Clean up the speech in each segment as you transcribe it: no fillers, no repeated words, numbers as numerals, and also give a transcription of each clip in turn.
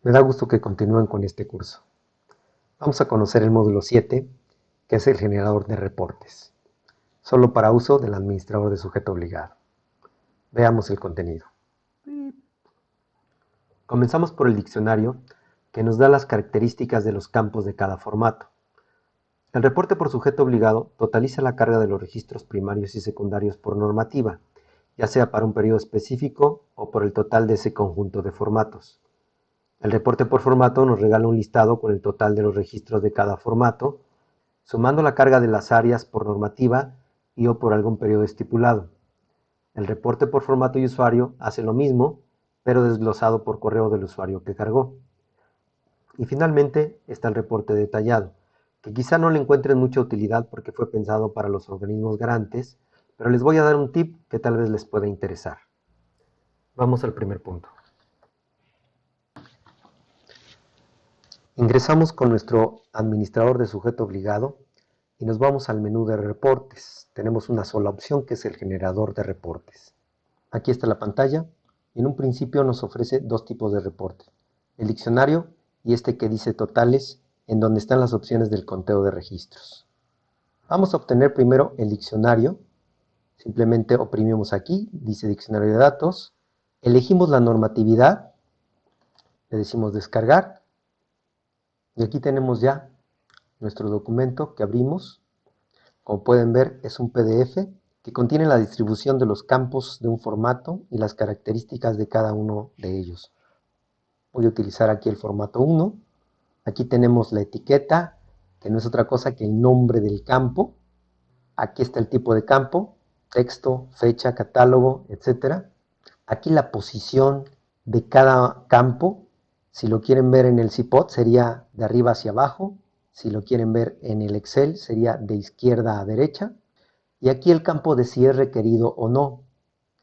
Me da gusto que continúen con este curso. Vamos a conocer el módulo 7, que es el generador de reportes, solo para uso del administrador de sujeto obligado. Veamos el contenido. Comenzamos por el diccionario, que nos da las características de los campos de cada formato. El reporte por sujeto obligado totaliza la carga de los registros primarios y secundarios por normativa, ya sea para un periodo específico o por el total de ese conjunto de formatos. El reporte por formato nos regala un listado con el total de los registros de cada formato, sumando la carga de las áreas por normativa y o por algún periodo estipulado. El reporte por formato y usuario hace lo mismo, pero desglosado por correo del usuario que cargó. Y finalmente está el reporte detallado, que quizá no le encuentren mucha utilidad porque fue pensado para los organismos garantes, pero les voy a dar un tip que tal vez les pueda interesar. Vamos al primer punto. Ingresamos con nuestro administrador de sujeto obligado y nos vamos al menú de reportes. Tenemos una sola opción que es el generador de reportes. Aquí está la pantalla y en un principio nos ofrece dos tipos de reporte. El diccionario y este que dice totales, en donde están las opciones del conteo de registros. Vamos a obtener primero el diccionario. Simplemente oprimimos aquí, dice diccionario de datos. Elegimos la normatividad, le decimos descargar. Y aquí tenemos ya nuestro documento que abrimos. Como pueden ver, es un PDF que contiene la distribución de los campos de un formato y las características de cada uno de ellos. Voy a utilizar aquí el formato 1. Aquí tenemos la etiqueta, que no es otra cosa que el nombre del campo. Aquí está el tipo de campo, texto, fecha, catálogo, etc. Aquí la posición de cada campo. Si lo quieren ver en el CIPOD sería de arriba hacia abajo. Si lo quieren ver en el Excel sería de izquierda a derecha. Y aquí el campo de si es requerido o no.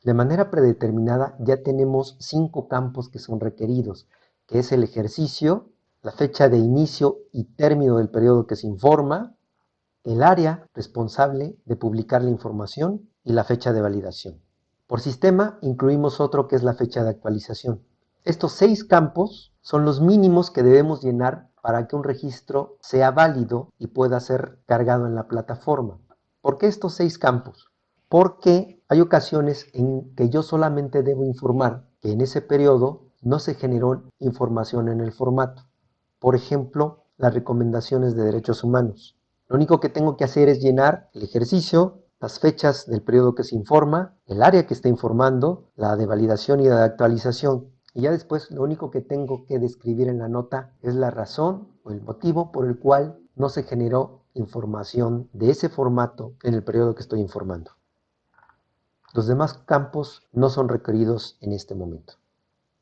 De manera predeterminada ya tenemos 5 campos que son requeridos, que es el ejercicio, la fecha de inicio y término del periodo que se informa, el área responsable de publicar la información y la fecha de validación. Por sistema incluimos otro que es la fecha de actualización. Estos 6 campos son los mínimos que debemos llenar para que un registro sea válido y pueda ser cargado en la plataforma. ¿Por qué estos 6 campos? Porque hay ocasiones en que yo solamente debo informar que en ese periodo no se generó información en el formato. Por ejemplo, las recomendaciones de derechos humanos. Lo único que tengo que hacer es llenar el ejercicio, las fechas del periodo que se informa, el área que está informando, la de validación y la de actualización. Y ya después lo único que tengo que describir en la nota es la razón o el motivo por el cual no se generó información de ese formato en el periodo que estoy informando. Los demás campos no son requeridos en este momento.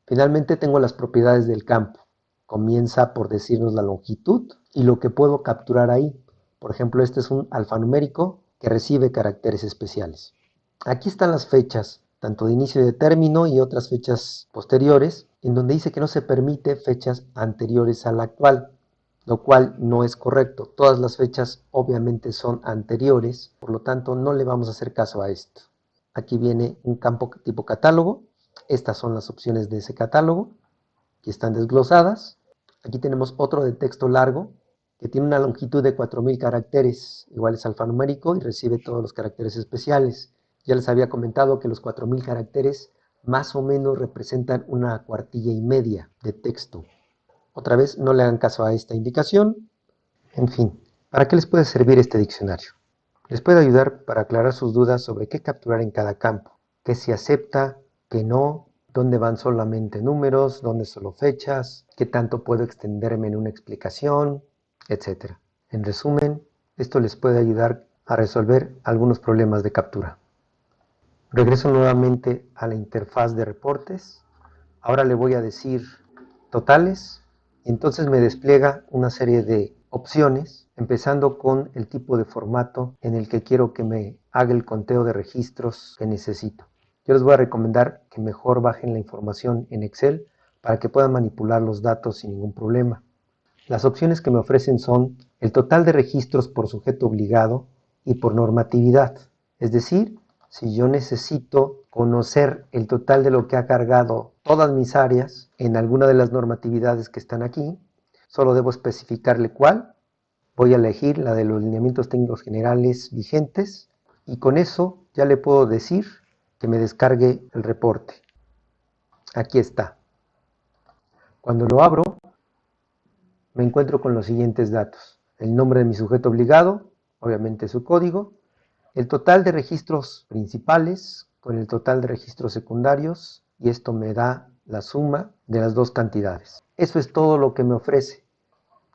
Finalmente tengo las propiedades del campo. Comienza por decirnos la longitud y lo que puedo capturar ahí. Por ejemplo, este es un alfanumérico que recibe caracteres especiales. Aquí están las fechas, tanto de inicio y de término y otras fechas posteriores, en donde dice que no se permite fechas anteriores a la actual, lo cual no es correcto. Todas las fechas obviamente son anteriores, por lo tanto no le vamos a hacer caso a esto. Aquí viene un campo tipo catálogo. Estas son las opciones de ese catálogo, que están desglosadas. Aquí tenemos otro de texto largo, que tiene una longitud de 4000 caracteres, igual es alfanumérico y recibe todos los caracteres especiales. Ya les había comentado que los 4000 caracteres más o menos representan una cuartilla y media de texto. Otra vez, no le hagan caso a esta indicación. En fin, ¿para qué les puede servir este diccionario? Les puede ayudar para aclarar sus dudas sobre qué capturar en cada campo, qué se acepta, qué no, dónde van solamente números, dónde solo fechas, qué tanto puedo extenderme en una explicación, etc. En resumen, esto les puede ayudar a resolver algunos problemas de captura. Regreso nuevamente a la interfaz de reportes. Ahora le voy a decir totales. Entonces me despliega una serie de opciones, empezando con el tipo de formato en el que quiero que me haga el conteo de registros que necesito. Yo les voy a recomendar que mejor bajen la información en Excel para que puedan manipular los datos sin ningún problema. Las opciones que me ofrecen son el total de registros por sujeto obligado y por normatividad, es decir, si yo necesito conocer el total de lo que ha cargado todas mis áreas en alguna de las normatividades que están aquí, solo debo especificarle cuál. Voy a elegir la de los lineamientos técnicos generales vigentes y con eso ya le puedo decir que me descargue el reporte. Aquí está. Cuando lo abro, me encuentro con los siguientes datos. El nombre de mi sujeto obligado, obviamente su código, el total de registros principales con el total de registros secundarios, y esto me da la suma de las dos cantidades. Eso es todo lo que me ofrece.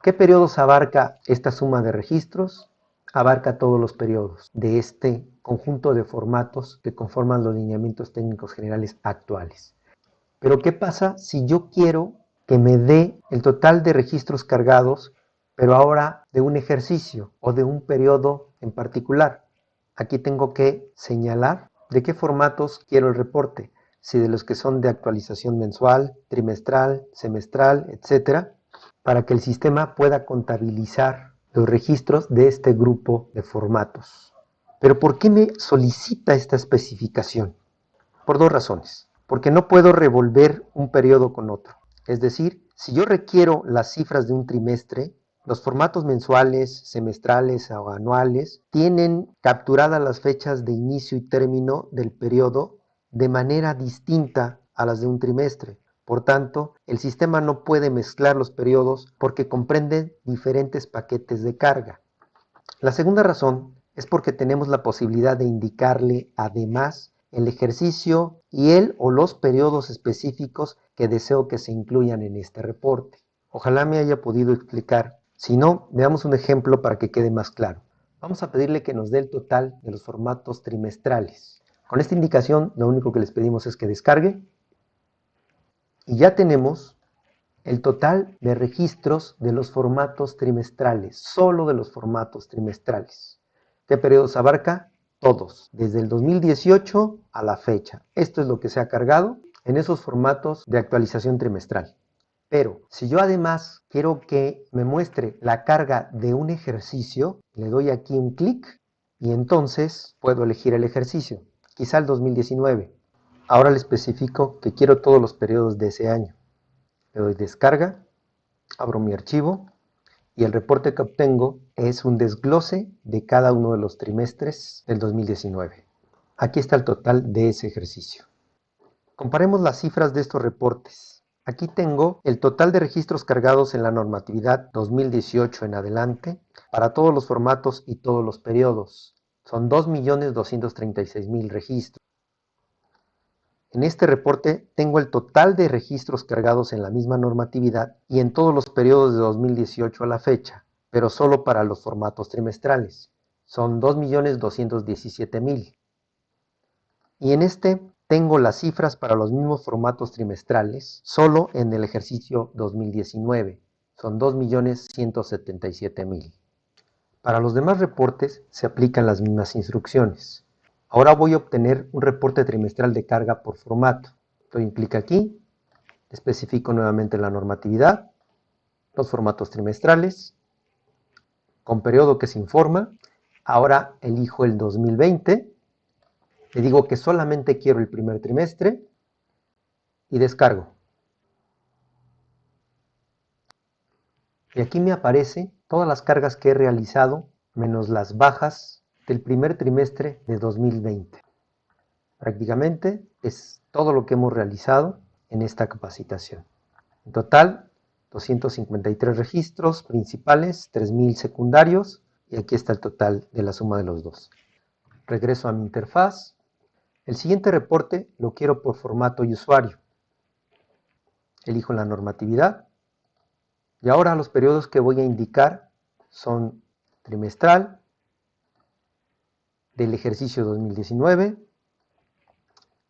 ¿Qué periodos abarca esta suma de registros? Abarca todos los periodos de este conjunto de formatos que conforman los lineamientos técnicos generales actuales. Pero ¿qué pasa si yo quiero que me dé el total de registros cargados, pero ahora de un ejercicio o de un periodo en particular? Aquí tengo que señalar de qué formatos quiero el reporte, si de los que son de actualización mensual, trimestral, semestral, etcétera, para que el sistema pueda contabilizar los registros de este grupo de formatos. Pero ¿por qué me solicita esta especificación? Por dos razones. Porque no puedo revolver un periodo con otro. Es decir, si yo requiero las cifras de un trimestre, los formatos mensuales, semestrales o anuales tienen capturadas las fechas de inicio y término del periodo de manera distinta a las de un trimestre. Por tanto, el sistema no puede mezclar los periodos porque comprenden diferentes paquetes de carga. La segunda razón es porque tenemos la posibilidad de indicarle además el ejercicio y el o los periodos específicos que deseo que se incluyan en este reporte. Ojalá me haya podido explicar. Si no, veamos un ejemplo para que quede más claro. Vamos a pedirle que nos dé el total de los formatos trimestrales. Con esta indicación, lo único que les pedimos es que descargue y ya tenemos el total de registros de los formatos trimestrales, solo de los formatos trimestrales. ¿Qué periodos abarca? Todos, desde el 2018 a la fecha. Esto es lo que se ha cargado en esos formatos de actualización trimestral. Pero si yo además quiero que me muestre la carga de un ejercicio, le doy aquí un clic y entonces puedo elegir el ejercicio, quizá el 2019. Ahora le especifico que quiero todos los periodos de ese año. Le doy descarga, abro mi archivo y el reporte que obtengo es un desglose de cada uno de los trimestres del 2019. Aquí está el total de ese ejercicio. Comparemos las cifras de estos reportes. Aquí tengo el total de registros cargados en la normatividad 2018 en adelante para todos los formatos y todos los periodos. Son 2.236.000 registros. En este reporte tengo el total de registros cargados en la misma normatividad y en todos los periodos de 2018 a la fecha, pero solo para los formatos trimestrales. Son 2.217.000. Y en este tengo las cifras para los mismos formatos trimestrales, solo en el ejercicio 2019. Son 2.177.000. Para los demás reportes se aplican las mismas instrucciones. Ahora voy a obtener un reporte trimestral de carga por formato. Doy un clic aquí, especifico nuevamente la normatividad, los formatos trimestrales, con periodo que se informa. Ahora elijo el 2020, le digo que solamente quiero el primer trimestre y descargo. Y aquí me aparecen todas las cargas que he realizado, menos las bajas del primer trimestre de 2020. Prácticamente es todo lo que hemos realizado en esta capacitación. En total, 253 registros principales, 3.000 secundarios, y aquí está el total de la suma de los dos. Regreso a mi interfaz. El siguiente reporte lo quiero por formato y usuario. Elijo la normatividad. Y ahora los periodos que voy a indicar son trimestral, del ejercicio 2019,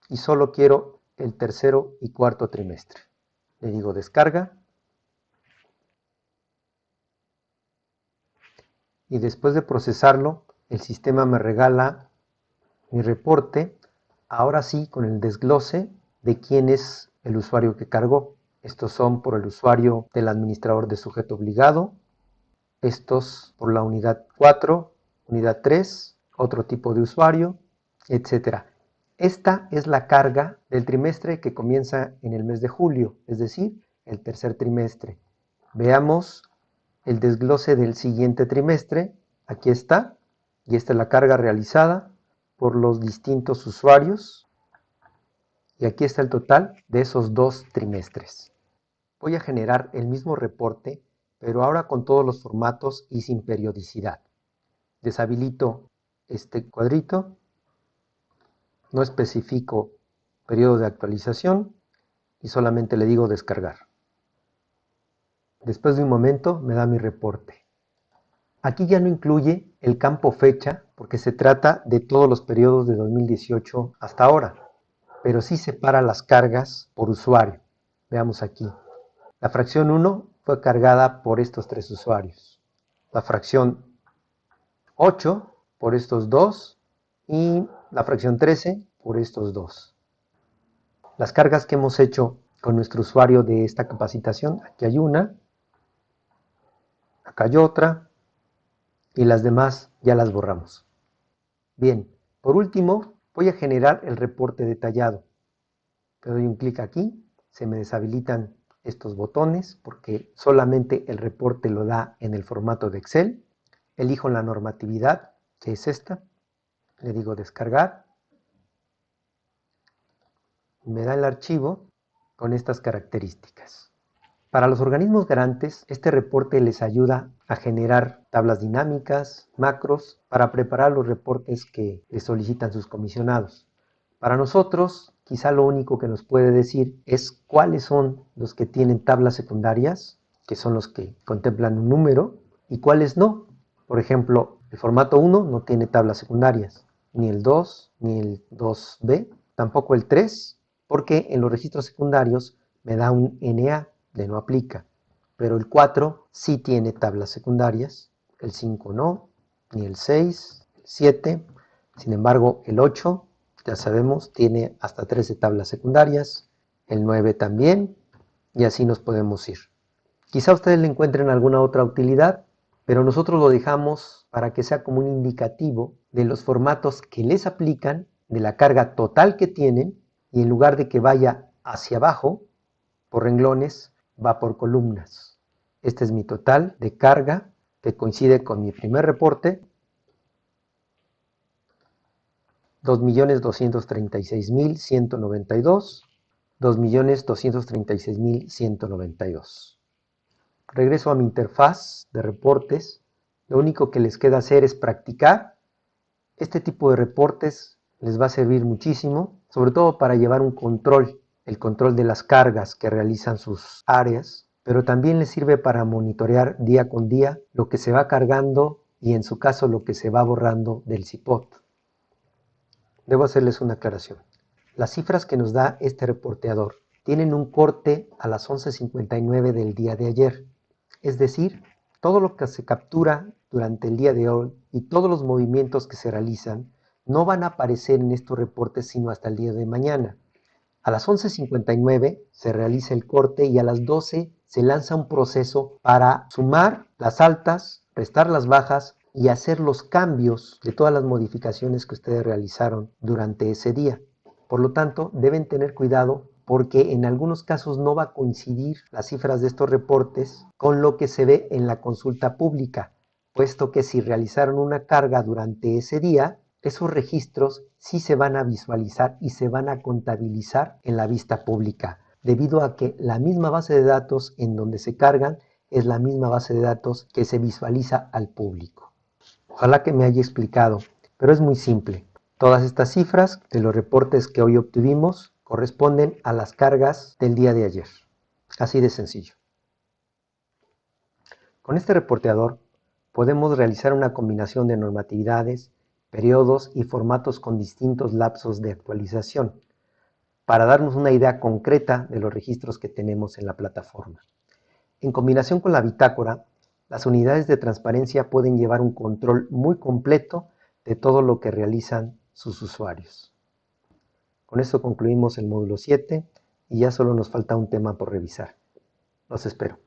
y solo quiero el tercero y cuarto trimestre. Le digo descarga. Y después de procesarlo, el sistema me regala mi reporte, ahora sí con el desglose de quién es el usuario que cargó. Estos son por el usuario del administrador de sujeto obligado, estos por la unidad 4, unidad 3, otro tipo de usuario, etcétera. Esta es la carga del trimestre que comienza en el mes de julio, es decir, el tercer trimestre. Veamos el desglose del siguiente trimestre. Aquí está, y esta es la carga realizada por los distintos usuarios. Y aquí está el total de esos 2 trimestres. Voy a generar el mismo reporte, pero ahora con todos los formatos y sin periodicidad. Deshabilito este cuadrito, no especifico periodo de actualización y solamente le digo descargar. Después de un momento me da mi reporte. Aquí ya no incluye el campo fecha porque se trata de todos los periodos de 2018 hasta ahora, pero sí separa las cargas por usuario. Veamos aquí. La fracción 1 fue cargada por estos 3 usuarios. La fracción 8 por estos 2 y la fracción 13 por estos 2. Las cargas que hemos hecho con nuestro usuario de esta capacitación, aquí hay una, acá hay otra, y las demás ya las borramos. Bien, por último voy a generar el reporte detallado. Le doy un clic aquí, se me deshabilitan estos botones porque solamente el reporte lo da en el formato de Excel. Elijo la normatividad, que es esta, le digo descargar, me da el archivo con estas características. Para los organismos garantes, este reporte les ayuda a generar tablas dinámicas, macros, para preparar los reportes que les solicitan sus comisionados. Para nosotros, quizá lo único que nos puede decir es cuáles son los que tienen tablas secundarias, que son los que contemplan un número, y cuáles no. Por ejemplo, el formato 1 no tiene tablas secundarias, ni el 2, ni el 2B, tampoco el 3, porque en los registros secundarios me da un NA, de no aplica, pero el 4 sí tiene tablas secundarias, el 5 no, ni el 6, el 7, sin embargo el 8, ya sabemos, tiene hasta 13 tablas secundarias, el 9 también, y así nos podemos ir. Quizá ustedes le encuentren alguna otra utilidad, pero nosotros lo dejamos para que sea como un indicativo de los formatos que les aplican, de la carga total que tienen, y en lugar de que vaya hacia abajo, por renglones, va por columnas. Este es mi total de carga que coincide con mi primer reporte, 2.236.192, 2.236.192. Regreso a mi interfaz de reportes. Lo único que les queda hacer es practicar. Este tipo de reportes les va a servir muchísimo, sobre todo para llevar un control, el control de las cargas que realizan sus áreas, pero también les sirve para monitorear día con día lo que se va cargando y en su caso lo que se va borrando del CIPOT. Debo hacerles una aclaración. Las cifras que nos da este reporteador tienen un corte a las 11:59 del día de ayer. Es decir, todo lo que se captura durante el día de hoy y todos los movimientos que se realizan no van a aparecer en estos reportes sino hasta el día de mañana. A las 11:59 se realiza el corte y a las 12 se lanza un proceso para sumar las altas, restar las bajas y hacer los cambios de todas las modificaciones que ustedes realizaron durante ese día. Por lo tanto, deben tener cuidado porque en algunos casos no va a coincidir las cifras de estos reportes con lo que se ve en la consulta pública, puesto que si realizaron una carga durante ese día, esos registros sí se van a visualizar y se van a contabilizar en la vista pública, debido a que la misma base de datos en donde se cargan es la misma base de datos que se visualiza al público. Ojalá que me haya explicado, pero es muy simple. Todas estas cifras de los reportes que hoy obtuvimos corresponden a las cargas del día de ayer. Así de sencillo. Con este reporteador podemos realizar una combinación de normatividades, periodos y formatos con distintos lapsos de actualización para darnos una idea concreta de los registros que tenemos en la plataforma. En combinación con la bitácora, las unidades de transparencia pueden llevar un control muy completo de todo lo que realizan sus usuarios. Con esto concluimos el módulo 7 y ya solo nos falta un tema por revisar. Los espero.